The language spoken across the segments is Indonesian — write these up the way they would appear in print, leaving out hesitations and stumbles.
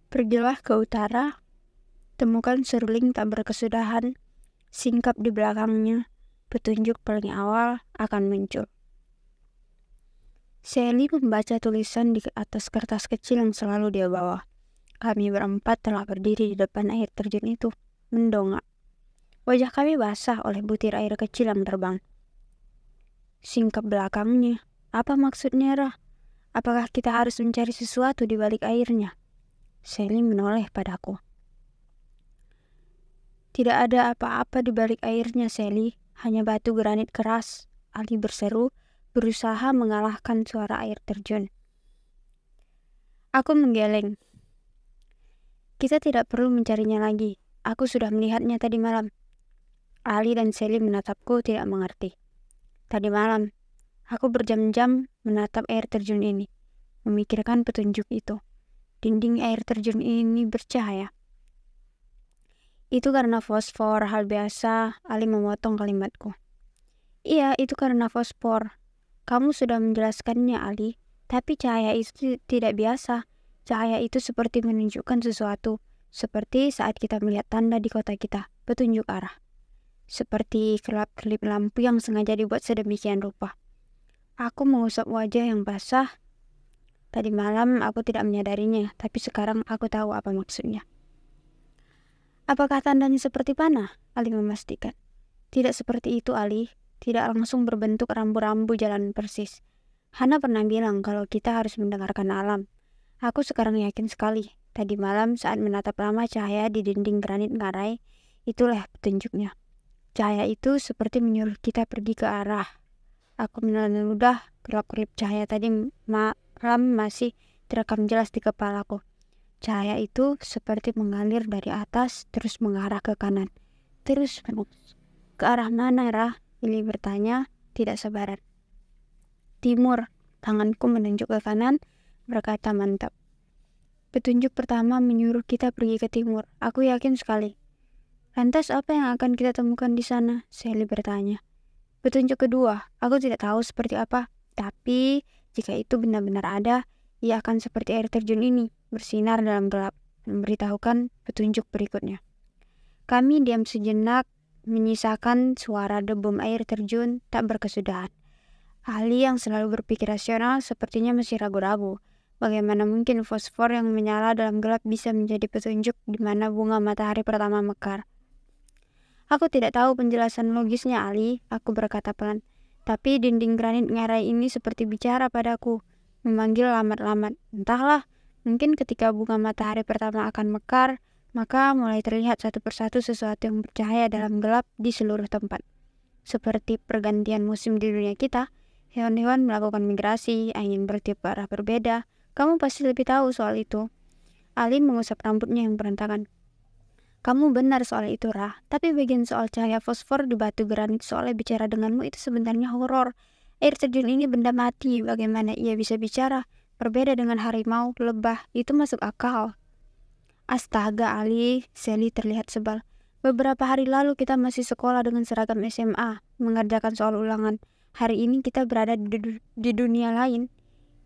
Pergilah ke utara, temukan seruling tak berkesudahan, singkap di belakangnya, petunjuk paling awal akan muncul. Sally membaca tulisan di atas kertas kecil yang selalu dia bawa. Kami berempat telah berdiri di depan air terjun itu, mendongak. Wajah kami basah oleh butir air kecil yang terbang. Singkap belakangnya, apa maksudnya, Rah? Apakah kita harus mencari sesuatu di balik airnya? Sally menoleh padaku. Tidak ada apa-apa di balik airnya, Sally. Hanya batu granit keras. Ali berseru, berusaha mengalahkan suara air terjun. Aku menggeleng. Kita tidak perlu mencarinya lagi. Aku sudah melihatnya tadi malam. Ali dan Sally menatapku tidak mengerti. Tadi malam, aku berjam-jam menatap air terjun ini, memikirkan petunjuk itu. Dinding air terjun ini bercahaya. Itu karena fosfor, hal biasa. Ali memotong kalimatku. Iya, itu karena fosfor. Kamu sudah menjelaskannya, Ali. Tapi cahaya itu tidak biasa. Cahaya itu seperti menunjukkan sesuatu. Seperti saat kita melihat tanda di kota kita, petunjuk arah. Seperti kelap-kelip lampu yang sengaja dibuat sedemikian rupa. Aku mengusap wajah yang basah. Tadi malam aku tidak menyadarinya, tapi sekarang aku tahu apa maksudnya. Apakah tandanya seperti panah? Ali memastikan. Tidak seperti itu, Ali. Tidak langsung berbentuk rambu-rambu jalan persis. Hana pernah bilang kalau kita harus mendengarkan alam. Aku sekarang yakin sekali. Tadi malam saat menatap lama cahaya di dinding granit ngarai, itulah petunjuknya. Cahaya itu seperti menyuruh kita pergi ke arah. Aku menelan ludah, kelap-kelip cahaya tadi malam masih terekam jelas di kepalaku. Cahaya itu seperti mengalir dari atas, terus mengarah ke kanan. Terus ke arah mana, Rah? Ili bertanya, tidak sabaran. Timur, tanganku menunjuk ke kanan, berkata mantap. Petunjuk pertama menyuruh kita pergi ke timur. Aku yakin sekali. Lantas apa yang akan kita temukan di sana? Sally bertanya. Petunjuk kedua, aku tidak tahu seperti apa. Tapi, jika itu benar-benar ada, ia akan seperti air terjun ini, bersinar dalam gelap, memberitahukan petunjuk berikutnya. Kami diam sejenak, menyisakan suara debum air terjun tak berkesudahan. Ali yang selalu berpikir rasional sepertinya masih ragu-ragu. Bagaimana mungkin fosfor yang menyala dalam gelap bisa menjadi petunjuk di mana bunga matahari pertama mekar? Aku tidak tahu penjelasan logisnya, Ali, aku berkata pelan. Tapi dinding granit ngarai ini seperti bicara padaku, memanggil lamat-lamat. Entahlah, mungkin ketika bunga matahari pertama akan mekar, maka mulai terlihat satu persatu sesuatu yang bercahaya dalam gelap di seluruh tempat. Seperti pergantian musim di dunia kita, hewan-hewan melakukan migrasi, angin bertiup ke arah berbeda. Kamu pasti lebih tahu soal itu. Ali mengusap rambutnya yang berantakan. Kamu benar soal itu, Rah. Tapi bagian soal cahaya fosfor di batu granit soalnya bicara denganmu itu sebenarnya horor. Air terjun ini benda mati. Bagaimana ia bisa bicara? Berbeda dengan harimau, lebah. Itu masuk akal. Astaga, Ali. Sally terlihat sebal. Beberapa hari lalu kita masih sekolah dengan seragam SMA, mengerjakan soal ulangan. Hari ini kita berada di dunia lain.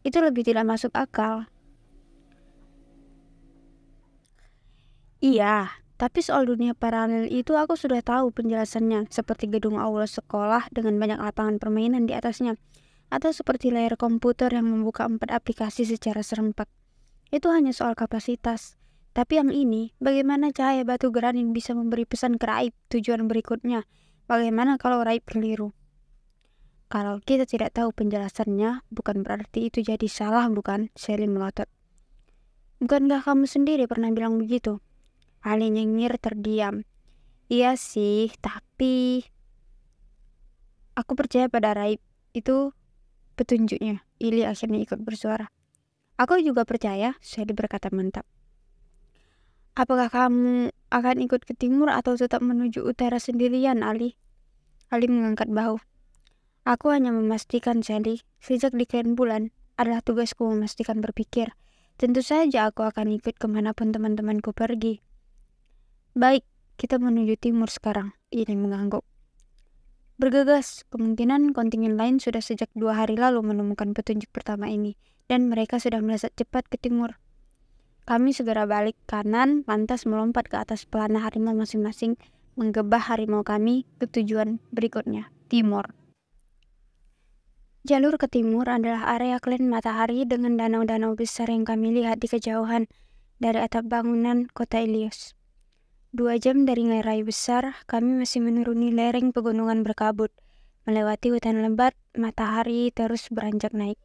Itu lebih tidak masuk akal. Iya, tapi soal dunia paralel itu aku sudah tahu penjelasannya, seperti gedung aula sekolah dengan banyak lapangan permainan di atasnya, atau seperti layar komputer yang membuka 4 aplikasi secara serempak. Itu hanya soal kapasitas. Tapi yang ini, bagaimana cahaya batu granit bisa memberi pesan ke Raib tujuan berikutnya? Bagaimana kalau Raib keliru? Kalau kita tidak tahu penjelasannya, bukan berarti itu jadi salah, bukan? Sally melotot. Bukankah kamu sendiri pernah bilang begitu? Ali nyengir terdiam. Iya sih, tapi aku percaya pada Raib. Itu petunjuknya. Ili akhirnya ikut bersuara. Aku juga percaya, Sally berkata mantap. Apakah kamu akan ikut ke timur atau tetap menuju utara sendirian, Ali? Ali mengangkat bahu. Aku hanya memastikan, Sally. Sejak di Klan Bulan, adalah tugasku memastikan berpikir. Tentu saja aku akan ikut kemanapun teman-temanku pergi. Baik, kita menuju timur sekarang. Ini mengangguk. Bergegas, kemungkinan kontingen lain sudah sejak 2 hari lalu menemukan petunjuk pertama ini, dan mereka sudah melesat cepat ke timur. Kami segera balik kanan, lantas melompat ke atas pelana harimau masing-masing, menggebah harimau kami ke tujuan berikutnya, timur. Jalur ke timur adalah area klan matahari dengan danau-danau besar yang kami lihat di kejauhan dari atap bangunan kota Ilios. 2 jam dari Ngarai besar, kami masih menuruni lereng pegunungan berkabut. Melewati hutan lebat, matahari terus beranjak naik.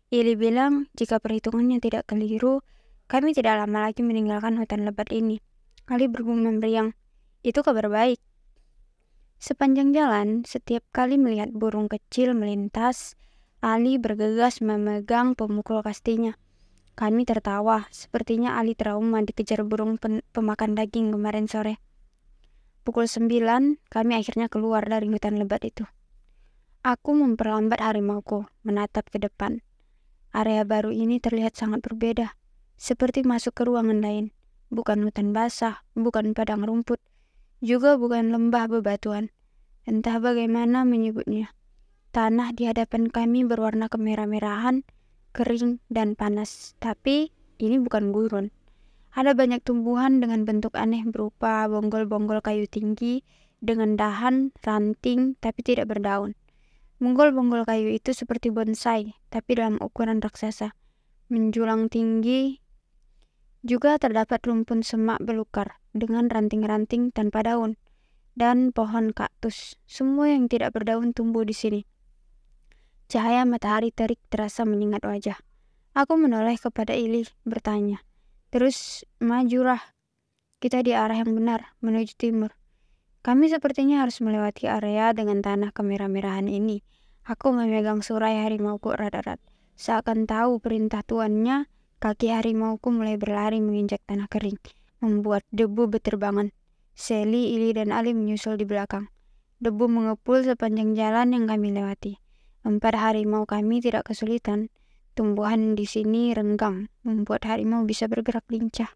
Ili bilang, jika perhitungannya tidak keliru, kami tidak lama lagi meninggalkan hutan lebat ini. Ali bergumam meriang, itu kabar baik. Sepanjang jalan, setiap kali melihat burung kecil melintas, Ali bergegas memegang pemukul kastinya. Kami tertawa, sepertinya Ali trauma dikejar burung pemakan daging kemarin sore. Pukul 9, kami akhirnya keluar dari hutan lebat itu. Aku memperlambat harimauku, menatap ke depan. Area baru ini terlihat sangat berbeda, seperti masuk ke ruangan lain. Bukan hutan basah, bukan padang rumput, juga bukan lembah bebatuan. Entah bagaimana menyebutnya. Tanah di hadapan kami berwarna kemerah-merahan, kering dan panas. Tapi ini bukan gurun. Ada banyak tumbuhan dengan bentuk aneh berupa bonggol-bonggol kayu tinggi dengan dahan, ranting, tapi tidak berdaun. Bonggol-bonggol kayu itu seperti bonsai, tapi dalam ukuran raksasa. Menjulang tinggi, juga terdapat rumpun semak belukar dengan ranting-ranting tanpa daun, dan pohon kaktus. Semua yang tidak berdaun tumbuh di sini. Cahaya matahari terik terasa menyengat wajah. Aku menoleh kepada Ili, bertanya, "Terus majulah. Kita di arah yang benar, menuju timur." Kami sepertinya harus melewati area dengan tanah kemerah-merahan ini. Aku memegang surai harimauku erat-erat. Seakan tahu perintah tuannya, kaki harimauku mulai berlari menginjak tanah kering, membuat debu beterbangan. Sally, Ili, dan Ali menyusul di belakang. Debu mengepul sepanjang jalan yang kami lewati. 4 harimau kami tidak kesulitan. Tumbuhan di sini renggang, membuat harimau bisa bergerak lincah.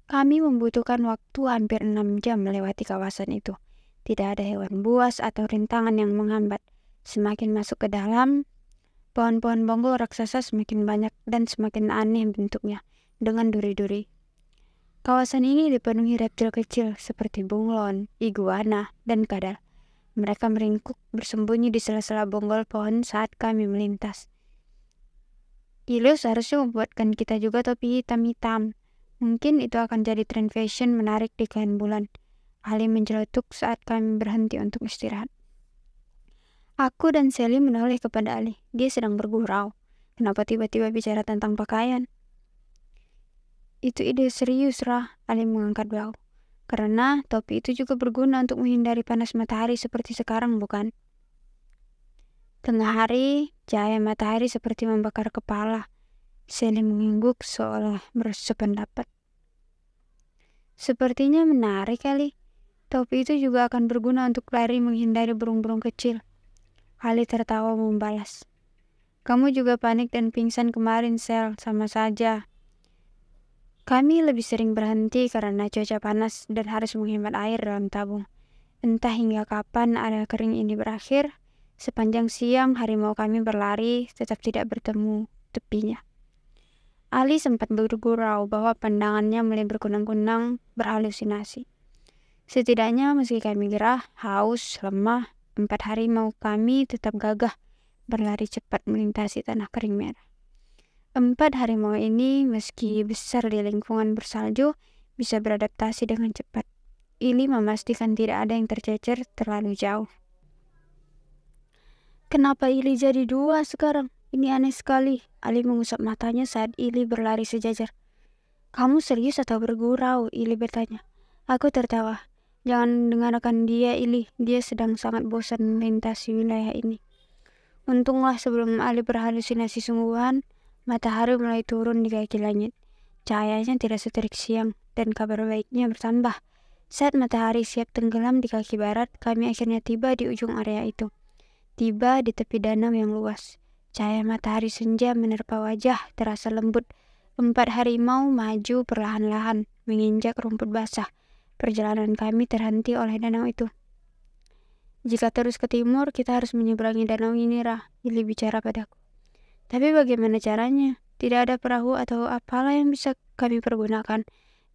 Kami membutuhkan waktu hampir 6 jam melewati kawasan itu. Tidak ada hewan buas atau rintangan yang menghambat. Semakin masuk ke dalam, pohon-pohon bonggol raksasa semakin banyak dan semakin aneh bentuknya, dengan duri-duri. Kawasan ini dipenuhi reptil kecil seperti bunglon, iguana, dan kadal. Mereka meringkuk bersembunyi di sela-sela bonggol pohon saat kami melintas. Ilios harusnya membuatkan kita juga topi hitam-hitam. Mungkin itu akan jadi tren fashion menarik di kain bulan. Ali menceletuk saat kami berhenti untuk istirahat. Aku dan Sally menoleh kepada Ali. Dia sedang bergurau. Kenapa tiba-tiba bicara tentang pakaian? Itu ide serius, Rah. Ali mengangkat bahu. Karena topi itu juga berguna untuk menghindari panas matahari seperti sekarang, bukan? Tengah hari, cahaya matahari seperti membakar kepala. Sally mengangguk seolah bersependapat. Sepertinya menarik kali. Topi itu juga akan berguna untuk lari menghindari burung-burung kecil. Ali tertawa membalas. Kamu juga panik dan pingsan kemarin, Sel. Sama saja. Kami lebih sering berhenti karena cuaca panas dan harus menghemat air dalam tabung. Entah hingga kapan area kering ini berakhir. Sepanjang siang harimau kami berlari tetap tidak bertemu tepinya. Ali sempat bergurau bahwa pandangannya mulai berkunang-kunang, berhalusinasi. Setidaknya meski kami gerah, haus, lemah, 4 harimau kami tetap gagah berlari cepat melintasi tanah kering merah. 4 harimau ini meski besar di lingkungan bersalju bisa beradaptasi dengan cepat. Ili memastikan tidak ada yang tercecer terlalu jauh. Kenapa Ili jadi 2 sekarang? Ini aneh sekali. Ali mengusap matanya saat Ili berlari sejajar. Kamu serius atau bergurau? Ili bertanya. Aku tertawa. Jangan dengarkan dia, Ili. Dia sedang sangat bosan melintasi wilayah ini. Untunglah sebelum Ali berhalusinasi sungguhan, matahari mulai turun di kaki langit. Cahayanya tidak seterik siang, dan kabar baiknya bertambah. Saat matahari siap tenggelam di kaki barat, kami akhirnya tiba di ujung area itu. Tiba di tepi danau yang luas. Cahaya matahari senja menerpa wajah terasa lembut. 4 harimau maju perlahan-lahan, menginjak rumput basah. Perjalanan kami terhenti oleh danau itu. Jika terus ke timur, kita harus menyeberangi danau ini, Rah. Ili bicara padaku. Tapi bagaimana caranya? Tidak ada perahu atau apalah yang bisa kami pergunakan.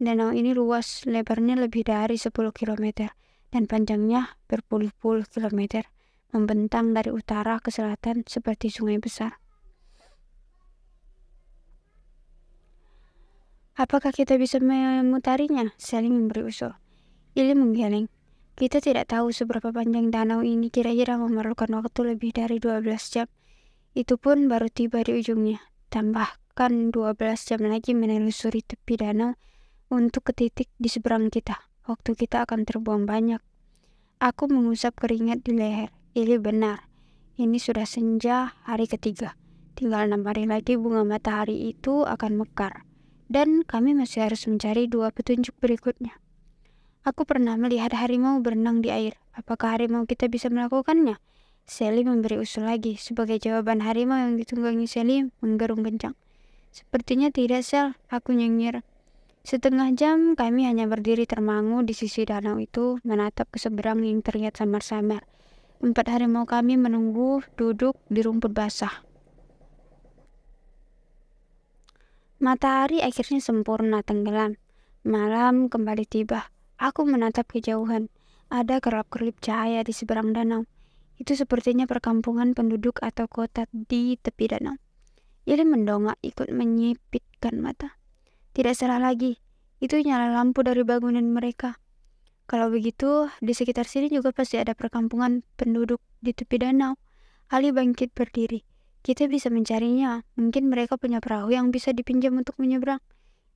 Danau ini luas, lebarnya lebih dari 10 km, dan panjangnya berpuluh-puluh kilometer, membentang dari utara ke selatan seperti sungai besar. Apakah kita bisa memutarinya? Sally memberi usul. Ili menggeleng. Kita tidak tahu seberapa panjang danau ini, kira-kira memerlukan waktu lebih dari 12 jam. Itu pun baru tiba di ujungnya. Tambahkan 12 jam lagi menelusuri tepi danau untuk ke titik di seberang kita. Waktu kita akan terbuang banyak. Aku mengusap keringat di leher. Ili benar. Ini sudah senja hari ketiga. Tinggal 6 hari lagi bunga matahari itu akan mekar. Dan kami masih harus mencari 2 petunjuk berikutnya. Aku pernah melihat harimau berenang di air. Apakah harimau kita bisa melakukannya? Sally memberi usul lagi. Sebagai jawaban, harimau yang ditunggangi Sally menggerung kencang. Sepertinya tidak, Sel. Aku nyengir. Setengah jam kami hanya berdiri termangu di sisi danau itu, menatap ke seberang yang terlihat samar-samar. 4 harimau kami menunggu duduk di rumput basah. Matahari akhirnya sempurna tenggelam. Malam kembali tiba. Aku menatap kejauhan. Ada kerap-kerip cahaya di seberang danau. Itu sepertinya perkampungan penduduk atau kota di tepi danau. Ili mendongak ikut menyipitkan mata. Tidak salah lagi. Itu nyala lampu dari bangunan mereka. Kalau begitu, di sekitar sini juga pasti ada perkampungan penduduk di tepi danau. Ali bangkit berdiri. Kita bisa mencarinya. Mungkin mereka punya perahu yang bisa dipinjam untuk menyeberang.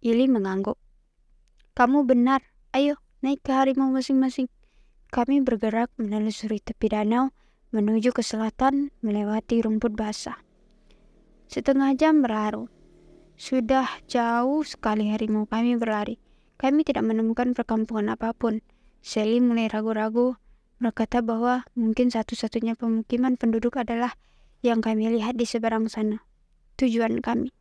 Ili mengangguk. Kamu benar. Ayo, naik ke harimau masing-masing. Kami bergerak menelusuri tepi danau, menuju ke selatan, melewati rumput basah. Setengah jam berlalu. Sudah jauh sekali harimau kami berlari. Kami tidak menemukan perkampungan apapun. Sally mulai ragu-ragu, berkata bahwa mungkin satu-satunya pemukiman penduduk adalah yang kami lihat di seberang sana. Tujuan kami.